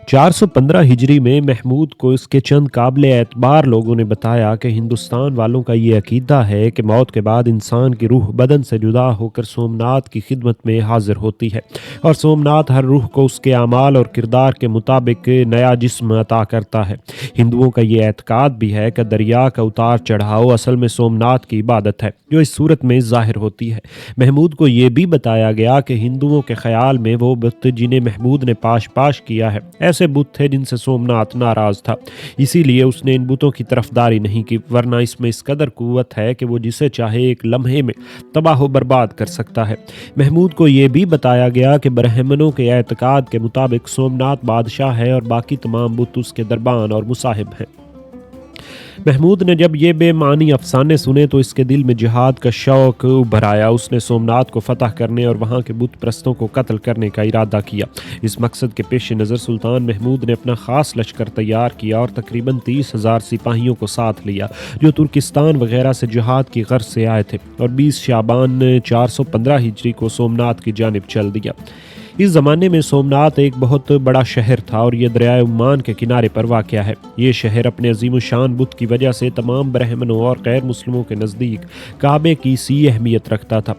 415 ہجری میں محمود کو اس کے چند قابل اعتبار لوگوں نے بتایا کہ ہندوستان والوں کا یہ عقیدہ ہے کہ موت کے بعد انسان کی روح بدن سے جدا ہو کر سومنات کی خدمت میں حاضر ہوتی ہے اور سومنات ہر روح کو اس کے اعمال اور کردار کے مطابق نیا جسم عطا کرتا ہے۔ ہندوؤں کا یہ اعتقاد بھی ہے کہ دریا کا اتار چڑھاؤ اصل میں سومنات کی عبادت ہے جو اس صورت میں ظاہر ہوتی ہے۔ محمود کو یہ بھی بتایا گیا کہ ہندوؤں کے خیال میں وہ بت جنہیں محمود نے پاش کیا ہے ایسے بت تھے جن سے سومنات ناراض تھا، اسی لیے اس نے ان بتوں کی طرفداری نہیں کی، ورنہ اس میں اس قدر قوت ہے کہ وہ جسے چاہے ایک لمحے میں تباہ و برباد کر سکتا ہے۔ محمود کو یہ بھی بتایا گیا کہ برہمنوں کے اعتقاد کے مطابق سومنات بادشاہ ہے اور باقی تمام بت اس کے دربان اور مصاحب ہیں۔ محمود نے جب یہ بے معنی افسانے سنے تو اس کے دل میں جہاد کا شوق ابھر آیا۔ اس نے سومنات کو فتح کرنے اور وہاں کے بت پرستوں کو قتل کرنے کا ارادہ کیا۔ اس مقصد کے پیش نظر سلطان محمود نے اپنا خاص لشکر تیار کیا اور تقریباً 30,000 سپاہیوں کو ساتھ لیا جو ترکستان وغیرہ سے جہاد کی غرض سے آئے تھے، اور 20 شعبان 415 ہجری کو سومنات کی جانب چل دیا۔ اس زمانے میں سومنات ایک بہت بڑا شہر تھا اور یہ دریائے عمان کے کنارے پر واقع ہے۔ یہ شہر اپنے عظیم الشان بت کی وجہ سے تمام برہمنوں اور غیر مسلموں کے نزدیک کعبے کی سی اہمیت رکھتا تھا۔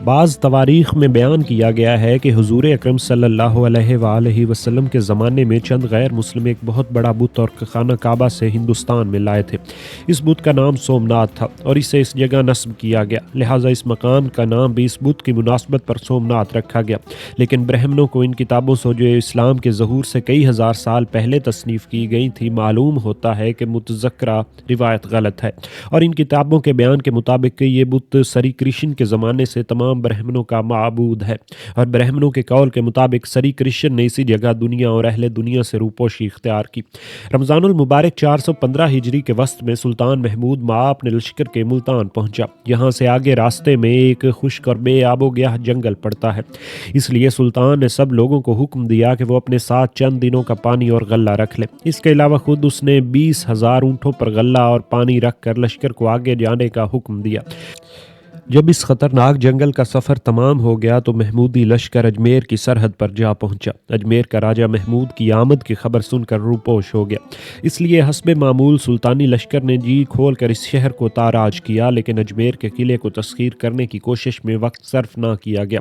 بعض تواریخ میں بیان کیا گیا ہے کہ حضور اکرم صلی اللہ علیہ وآلہ وسلم کے زمانے میں چند غیر مسلم ایک بہت بڑا بت اور خانہ کعبہ سے ہندوستان میں لائے تھے۔ اس بت کا نام سومنات تھا اور اسے اس جگہ نسب کیا گیا، لہٰذا اس مقام کا نام بھی اس بت کی مناسبت پر سومنات رکھا گیا۔ لیکن برہمنوں کو ان کتابوں سے جو اسلام کے ظہور سے کئی ہزار سال پہلے تصنیف کی گئی تھی معلوم ہوتا ہے کہ متذکرہ روایت غلط ہے، اور ان کتابوں کے بیان کے مطابق یہ بت سری کرشن کے زمانے سے تمام برہمنوں کا معبود ہے، اور برہمنوں کے قول کے مطابق سری کرشن نے اسی جگہ دنیا اور اہل دنیا سے روپوشی اختیار کی۔ رمضان المبارک 415 ہجری کے وسط میں سلطان محمود مع اپنے لشکر کے ملتان پہنچا۔ یہاں سے آگے راستے میں ایک خشک اور بے آب و گیاہ جنگل پڑتا ہے، اس لیے سلطان نے سب لوگوں کو حکم دیا کہ وہ اپنے ساتھ چند دنوں کا پانی اور غلہ رکھ لیں۔ اس کے علاوہ خود اس نے 20,000 اونٹوں پر غلہ اور پانی رکھ کر لشکر کو آگے جانے کا حکم دیا۔ جب اس خطرناک جنگل کا سفر تمام ہو گیا تو محمودی لشکر اجمیر کی سرحد پر جا پہنچا۔ اجمیر کا راجہ محمود کی آمد کی خبر سن کر روپوش ہو گیا، اس لیے حسب معمول سلطانی لشکر نے جی کھول کر اس شہر کو تاراج کیا، لیکن اجمیر کے قلعے کو تسخیر کرنے کی کوشش میں وقت صرف نہ کیا گیا،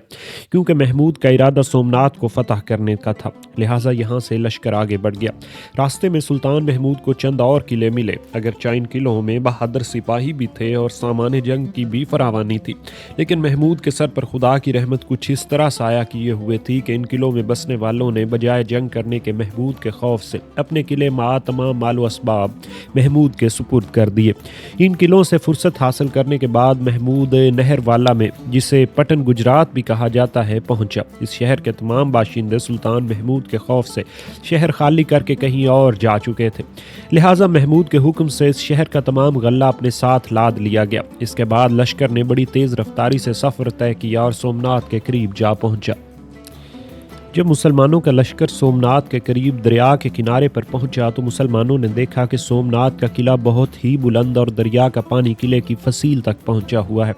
کیونکہ محمود کا ارادہ سومنات کو فتح کرنے کا تھا، لہٰذا یہاں سے لشکر آگے بڑھ گیا۔ راستے میں سلطان محمود کو چند اور قلعے ملے، اگرچہ ان قلعوں میں بہادر سپاہی بھی تھے اور سامان جنگ کی بھی فراوانی تھی، لیکن محمود کے سر پر خدا کی رحمت کچھ اس طرح سایہ کیے ہوئے تھی کہ ان قلعوں میں بسنے والوں نے بجائے جنگ کرنے کے محمود کے خوف سے اپنے قلعے مع تمام مال و اسباب محمود کے سپرد کر دیے۔ ان قلعوں سے فرصت حاصل کرنے کے بعد محمود نہر والا میں، جسے پٹن گجرات بھی کہا جاتا ہے، پہنچا۔ اس شہر کے تمام باشندے سلطان محمود کے خوف سے شہر خالی کر کے کہیں اور جا چکے تھے، لہٰذا محمود کے حکم سے اس شہر کا تمام غلہ اپنے ساتھ لاد لیا گیا۔ اس کے بعد لشکر نے بڑی تیز رفتاری سے سفر طے کیا اور سومنات کے قریب جا پہنچا۔ جب مسلمانوں کا لشکر سومنات کے قریب دریا کے کنارے پر پہنچا تو مسلمانوں نے دیکھا کہ سومنات کا قلعہ بہت ہی بلند اور دریا کا پانی قلعے کی فصیل تک پہنچا ہوا ہے۔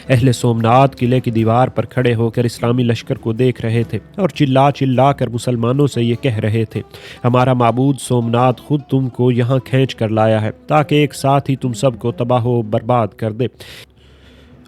اہل سومنات قلعے کی دیوار پر کھڑے ہو کر اسلامی لشکر کو دیکھ رہے تھے اور چلا چلا کر مسلمانوں سے یہ کہہ رہے تھے، ہمارا معبود سومنات خود تم کو یہاں کھینچ کر لایا ہے تاکہ ایک ساتھ ہی تم سب کو تباہ و برباد کر دے،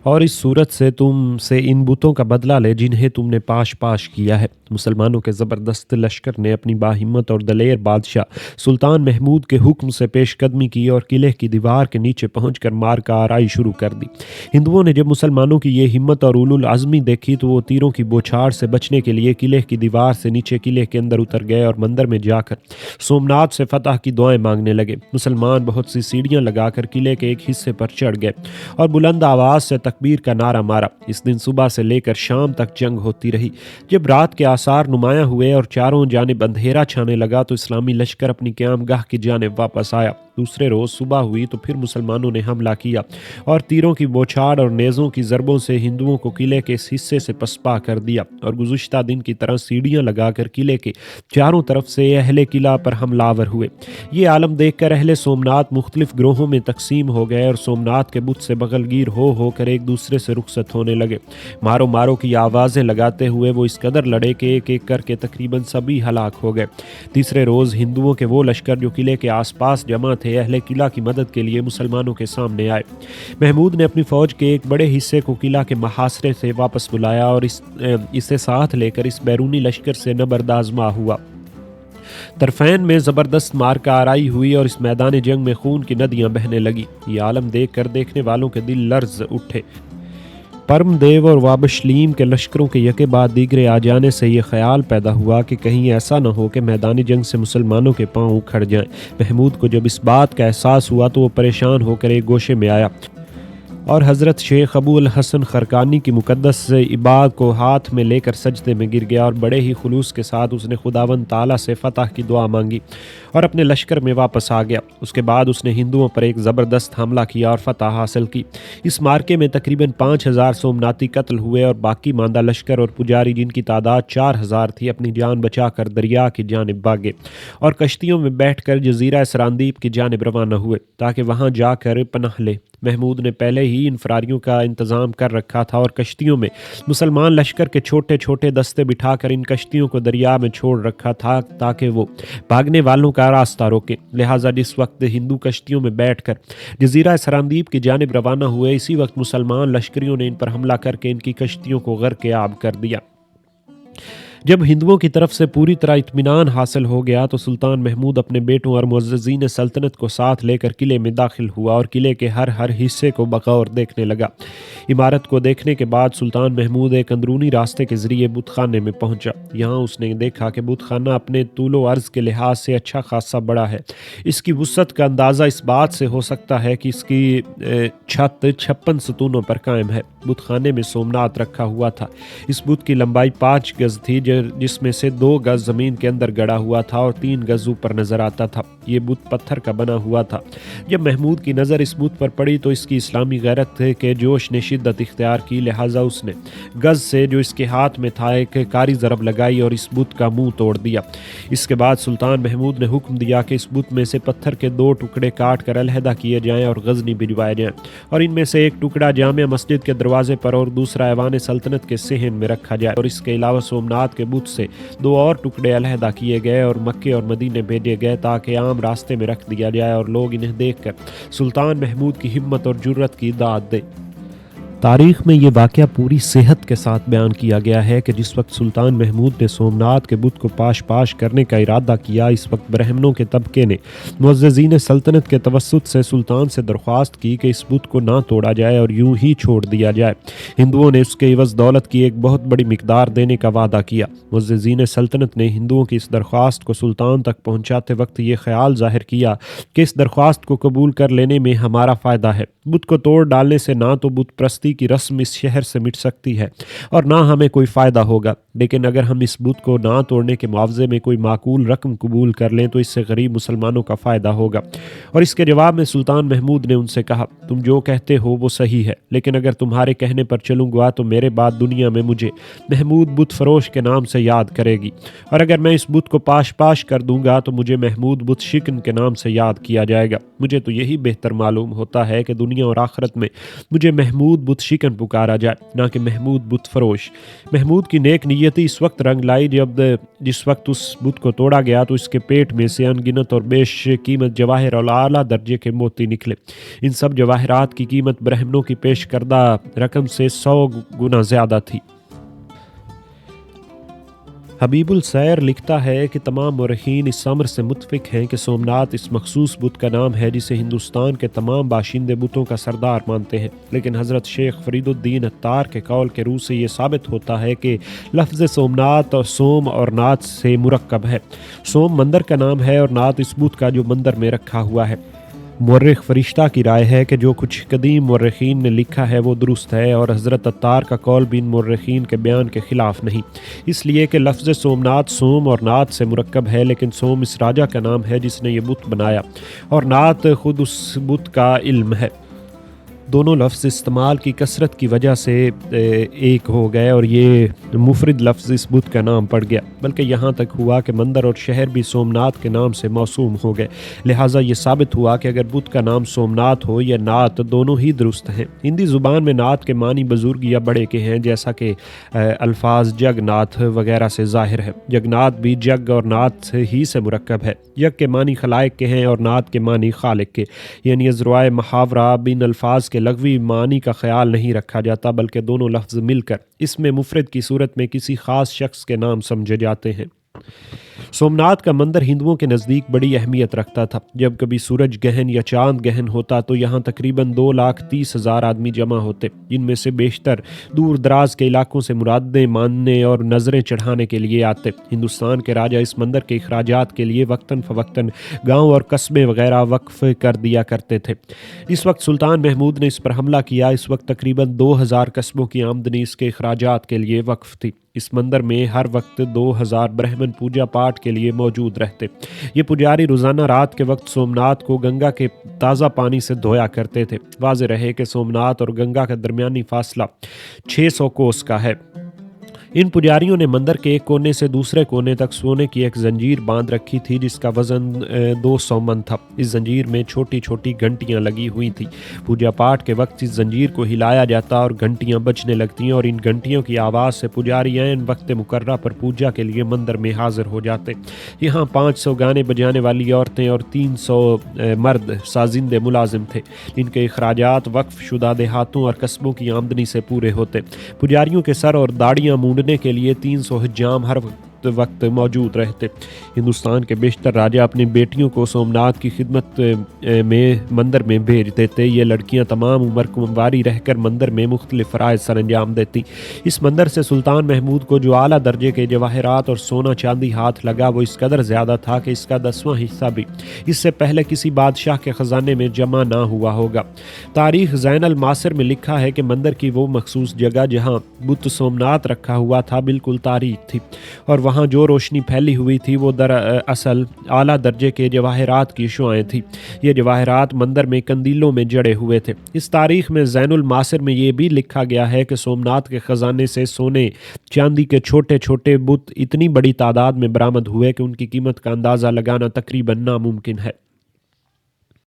اور اس صورت سے تم سے ان بتوں کا بدلہ لے جنہیں تم نے پاش کیا ہے۔ مسلمانوں کے زبردست لشکر نے اپنی باہمت اور دلیر بادشاہ سلطان محمود کے حکم سے پیش قدمی کی اور قلعے کی دیوار کے نیچے پہنچ کر مارکہ آرائی شروع کر دی۔ ہندوؤں نے جب مسلمانوں کی یہ ہمت اور اولو العزمی دیکھی تو وہ تیروں کی بوچھاڑ سے بچنے کے لیے قلعے کی دیوار سے نیچے قلعے کے اندر اتر گئے اور مندر میں جا کر سومنات سے فتح کی دعائیں مانگنے لگے۔ مسلمان بہت سی سیڑھیاں لگا کر قلعے کے ایک حصے پر چڑھ گئے اور بلند آواز سے تکبیر کا نعرہ مارا۔ اس دن صبح سے لے کر شام تک جنگ ہوتی رہی۔ جب رات کے آثار نمایاں ہوئے اور چاروں جانب اندھیرا چھانے لگا تو اسلامی لشکر اپنی قیام گاہ کی جانب واپس آیا۔ دوسرے روز صبح ہوئی تو پھر مسلمانوں نے حملہ کیا اور تیروں کی بوچھاڑ اور نیزوں کی ضربوں سے ہندوؤں کو قلعے کے اس حصے سے پسپا کر دیا اور گزشتہ دن کی طرح سیڑھیاں لگا کر قلعے کے چاروں طرف سے اہل قلعہ پر حملہ آور ہوئے۔ یہ عالم دیکھ کر اہل سومنات مختلف گروہوں میں تقسیم ہو گئے اور سومنات کے بت سے بغل گیر ہو کر ایک ایک دوسرے سے رخصت ہونے لگے۔ مارو مارو کی آوازیں لگاتے ہوئے وہ اس قدر لڑے کہ ایک ایک کر کے تقریباً سبھی ہلاک ہو گئے۔ تیسرے روز ہندوؤں کے وہ لشکر جو قلعے کے آس پاس جمع تھے اہل قلعہ کی مدد کے لیے مسلمانوں کے سامنے آئے۔ محمود نے اپنی فوج کے ایک بڑے حصے کو قلعہ کے محاصرے سے واپس بلایا اور اسے ساتھ لے کر اس بیرونی لشکر سے نبرد آزما ہوا۔ طرفین میں زبردست مارکہ آرائی ہوئی اور اس میدان جنگ میں خون کی ندیاں بہنے لگی۔ یہ عالم دیکھ کر دیکھنے والوں کے دل لرز اٹھے۔ پرم دیو اور وابشلیم کے لشکروں کے یکے بعد دیگرے آ جانے سے یہ خیال پیدا ہوا کہ کہیں ایسا نہ ہو کہ میدانی جنگ سے مسلمانوں کے پاؤں اکھڑ جائیں۔ محمود کو جب اس بات کا احساس ہوا تو وہ پریشان ہو کر ایک گوشے میں آیا اور حضرت شیخ ابو الحسن خرقانی کی مقدس عباد کو ہاتھ میں لے کر سجدے میں گر گیا اور بڑے ہی خلوص کے ساتھ اس نے خداوند تعالیٰ سے فتح کی دعا مانگی اور اپنے لشکر میں واپس آ گیا۔ اس کے بعد اس نے ہندوؤں پر ایک زبردست حملہ کیا اور فتح حاصل کی۔ اس مارکے میں تقریباً 5000 سومناتی قتل ہوئے اور باقی ماندہ لشکر اور پجاری جن کی تعداد 4000 تھی اپنی جان بچا کر دریا کی جانب بھاگے اور کشتیوں میں بیٹھ کر جزیرہ سراندیپ کی جانب روانہ ہوئے تاکہ وہاں جا کر پناہ لے۔ محمود نے پہلے ہی ان فراریوں کا انتظام کر رکھا تھا اور کشتیوں میں مسلمان لشکر کے چھوٹے چھوٹے دستے بٹھا کر ان کشتیوں کو دریا میں چھوڑ رکھا تھا تاکہ وہ بھاگنے والوں کا راستہ روکیں۔ لہٰذا جس وقت ہندو کشتیوں میں بیٹھ کر جزیرہ سراندیپ کی جانب روانہ ہوئے اسی وقت مسلمان لشکریوں نے ان پر حملہ کر کے ان کی کشتیوں کو غرق آب کر دیا۔ جب ہندوؤں کی طرف سے پوری طرح اطمینان حاصل ہو گیا تو سلطان محمود اپنے بیٹوں اور معززین سلطنت کو ساتھ لے کر قلعے میں داخل ہوا اور قلعے کے ہر حصے کو بغور دیکھنے لگا۔ عمارت کو دیکھنے کے بعد سلطان محمود ایک اندرونی راستے کے ذریعے بت خانے میں پہنچا۔ یہاں اس نے دیکھا کہ بت خانہ اپنے طول و عرض کے لحاظ سے اچھا خاصا بڑا ہے۔ اس کی وسعت کا اندازہ اس بات سے ہو سکتا ہے کہ اس کی چھت 56 ستونوں پر قائم ہے۔ بت خانے میں سومنات رکھا ہوا تھا۔ اس بت کی لمبائی 5 گز تھی جس میں سے 2 گز زمین کے اندر گڑا ہوا تھا اور 3 گز اوپر نظر آتا تھا۔ یہ بت پتھر کا بنا ہوا تھا۔ جب محمود کی نظر اس بت پر پڑی تو اس کی اسلامی غیرت کے جوش نے شدت اختیار کی، لہٰذا اس نے گز سے جو اس کے ہاتھ میں تھا ایک کاری ضرب لگائی اور اس بت کا منہ توڑ دیا۔ اس کے بعد سلطان محمود نے حکم دیا کہ اس بت میں سے پتھر کے 2 ٹکڑے کاٹ کر علیحدہ کیے جائیں اور غزنی بھجوائے جائیں اور ان میں سے ایک ٹکڑا جامع مسجد کے دروازے پر اور دوسرا ایوان سلطنت کے صحن میں رکھا جائے اور اس کے علاوہ سومنات کے بت سے 2 اور ٹکڑے علیحدہ کیے گئے اور مکے اور مدینے بھیجے گئے تاکہ عام راستے میں رکھ دیا جائے اور لوگ انہیں دیکھ کر سلطان محمود کی ہمت اور جرت کی داد دے۔ تاریخ میں یہ واقعہ پوری صحت کے ساتھ بیان کیا گیا ہے کہ جس وقت سلطان محمود نے سومنات کے بت کو پاش کرنے کا ارادہ کیا اس وقت برہمنوں کے طبقے نے معززین سلطنت کے توسط سے سلطان سے درخواست کی کہ اس بت کو نہ توڑا جائے اور یوں ہی چھوڑ دیا جائے۔ ہندوؤں نے اس کے عوض دولت کی ایک بہت بڑی مقدار دینے کا وعدہ کیا۔ معززین سلطنت نے ہندوؤں کی اس درخواست کو سلطان تک پہنچاتے وقت یہ خیال ظاہر کیا کہ اس درخواست کو قبول کر لینے میں ہمارا فائدہ ہے۔ بت کو توڑ ڈالنے سے نہ تو بت پرستی کی رسم اس شہر سے مٹ سکتی ہے اور نہ ہمیں کوئی فائدہ ہوگا، لیکن اگر ہم اس بت کو نہ توڑنے کے معاوضے میں کوئی معقول رقم قبول کر لیں تو اس سے غریب مسلمانوں کا فائدہ ہوگا۔ اور اس کے جواب میں سلطان محمود نے ان سے کہا، تم جو کہتے ہو وہ صحیح ہے، لیکن اگر تمہارے کہنے پر چلوں گا تو میرے بعد دنیا میں مجھے محمود بت فروش کے نام سے یاد کرے گی، اور اگر میں اس بت کو پاش کر دوں گا تو مجھے محمود بت شکن کے نام سے یاد کیا جائے گا۔ مجھے تو یہی بہتر معلوم ہوتا ہے کہ دنیا اور آخرت میں مجھے محمود بت شکن پکارا جائے، نہ کہ محمود بت فروش۔ محمود کی نیک نیتی اس وقت رنگ لائی جس وقت اس بت کو توڑا گیا تو اس کے پیٹ میں سے انگنت اور بیش قیمت جواہر اور اعلیٰ درجے کے موتی نکلے۔ ان سب جواہرات کی قیمت برہمنوں کی پیش کردہ رقم سے 100 گنا زیادہ تھی۔ حبیب السیر لکھتا ہے کہ تمام مورخین اس امر سے متفق ہیں کہ سومنات اس مخصوص بت کا نام ہے جسے ہندوستان کے تمام باشندے بتوں کا سردار مانتے ہیں، لیکن حضرت شیخ فرید الدین عطار کے قول کے روح سے یہ ثابت ہوتا ہے کہ لفظ سومنات اور سوم اور نات سے مرکب ہے۔ سوم مندر کا نام ہے اور نات اس بت کا جو مندر میں رکھا ہوا ہے۔ مورخ فرشتہ کی رائے ہے کہ جو کچھ قدیم مورخین نے لکھا ہے وہ درست ہے اور حضرت عطار کا قول بھی ان مورخین کے بیان کے خلاف نہیں، اس لیے کہ لفظ سومنات سوم اور نات سے مرکب ہے، لیکن سوم اس راجہ کا نام ہے جس نے یہ بت بنایا اور نات خود اس بت کا علم ہے۔ دونوں لفظ استعمال کی کثرت کی وجہ سے ایک ہو گئے اور یہ مفرد لفظ اس بت کا نام پڑ گیا، بلکہ یہاں تک ہوا کہ مندر اور شہر بھی سومناتھ کے نام سے موسوم ہو گئے۔ لہٰذا یہ ثابت ہوا کہ اگر بت کا نام سومناتھ ہو یا نات، دونوں ہی درست ہیں۔ ہندی زبان میں نات کے معنی بزرگ یا بڑے کے ہیں، جیسا کہ الفاظ جگ ناتھ وغیرہ سے ظاہر ہے۔ جگ ناتھ بھی جگ اور ناتھ ہی سے مرکب ہے۔ جگ کے معنی خلائق کے ہیں اور نات کے معنی خالق کے، یعنی ازروائے محاورہ بن الفاظ کے لغوی معنی کا خیال نہیں رکھا جاتا، بلکہ دونوں لفظ مل کر اس میں مفرد کی صورت میں کسی خاص شخص کے نام سمجھے جاتے ہیں۔ سومناتھ کا مندر ہندوؤں کے نزدیک بڑی اہمیت رکھتا تھا۔ جب کبھی سورج گہن یا چاند گہن ہوتا تو یہاں تقریباً 2,30,000 آدمی جمع ہوتے، جن میں سے بیشتر دور دراز کے علاقوں سے مرادیں ماننے اور نظریں چڑھانے کے لیے آتے۔ ہندوستان کے راجا اس مندر کے اخراجات کے لیے وقتاً فوقتاً گاؤں اور قصبے وغیرہ وقف کر دیا کرتے تھے۔ اس وقت سلطان محمود نے اس پر حملہ کیا۔ اس وقت تقریباً 2,000 قصبوں کی آمدنی اس کے اخراجات کے لیے وقف تھی۔ اس مندر میں ہر وقت 2,000 برہمن پوجا پاٹ کے لیے موجود رہتے۔ یہ پجاری روزانہ رات کے وقت سومناتھ کو گنگا کے تازہ پانی سے دھویا کرتے تھے۔ واضح رہے کہ سومناتھ اور گنگا کا درمیانی فاصلہ 600 کوس کا ہے۔ ان پجاریوں نے مندر کے ایک کونے سے دوسرے کونے تک سونے کی ایک زنجیر باندھ رکھی تھی، جس کا وزن 200 من تھا۔ اس زنجیر میں چھوٹی چھوٹی گھنٹیاں لگی ہوئی تھیں۔ پوجا پاٹ کے وقت اس زنجیر کو ہلایا جاتا اور گھنٹیاں بجنے لگتیں، اور ان گھنٹیوں کی آواز سے پجاری عین وقت مقررہ پر پوجا کے لیے مندر میں حاضر ہو جاتے۔ یہاں 500 گانے بجانے والی عورتیں اور 300 مرد سازندے ملازم تھے، جن کے اخراجات وقف شدہ دیہاتوں اور قصبوں کی آمدنی سے پورے ہوتے۔ پجاریوں کے سر اور داڑیاں مونڈنے کے لیے 300 حجام ہر وقت موجود رہتے۔ ہندوستان کے بیشتر راجا اپنی بیٹیوں کو سومناتھ کی خدمت میں مندر میں بھیج دیتے۔ یہ لڑکیاں تمام عمر کنواری رہ کر مندر میں مختلف فرائض سر انجام دیتی۔ اس مندر سے سلطان محمود کو جو اعلیٰ درجے کے جواہرات اور سونا چاندی ہاتھ لگا، وہ اس قدر زیادہ تھا کہ اس کا 10واں حصہ بھی اس سے پہلے کسی بادشاہ کے خزانے میں جمع نہ ہوا ہوگا۔ تاریخ زین المعاصر میں لکھا ہے کہ مندر کی وہ مخصوص جگہ جہاں بت سومناتھ رکھا ہوا تھا بالکل تاریک تھی، اور وہاں جو روشنی پھیلی ہوئی تھی وہ دراصل اعلیٰ درجے کے جواہرات کی شعاعیں تھیں۔ یہ جواہرات مندر میں قندیلوں میں جڑے ہوئے تھے۔ اس تاریخ میں زین المعاصر میں یہ بھی لکھا گیا ہے کہ سومناتھ کے خزانے سے سونے چاندی کے چھوٹے چھوٹے بت اتنی بڑی تعداد میں برآمد ہوئے کہ ان کی قیمت کا اندازہ لگانا تقریباً ناممکن ہے۔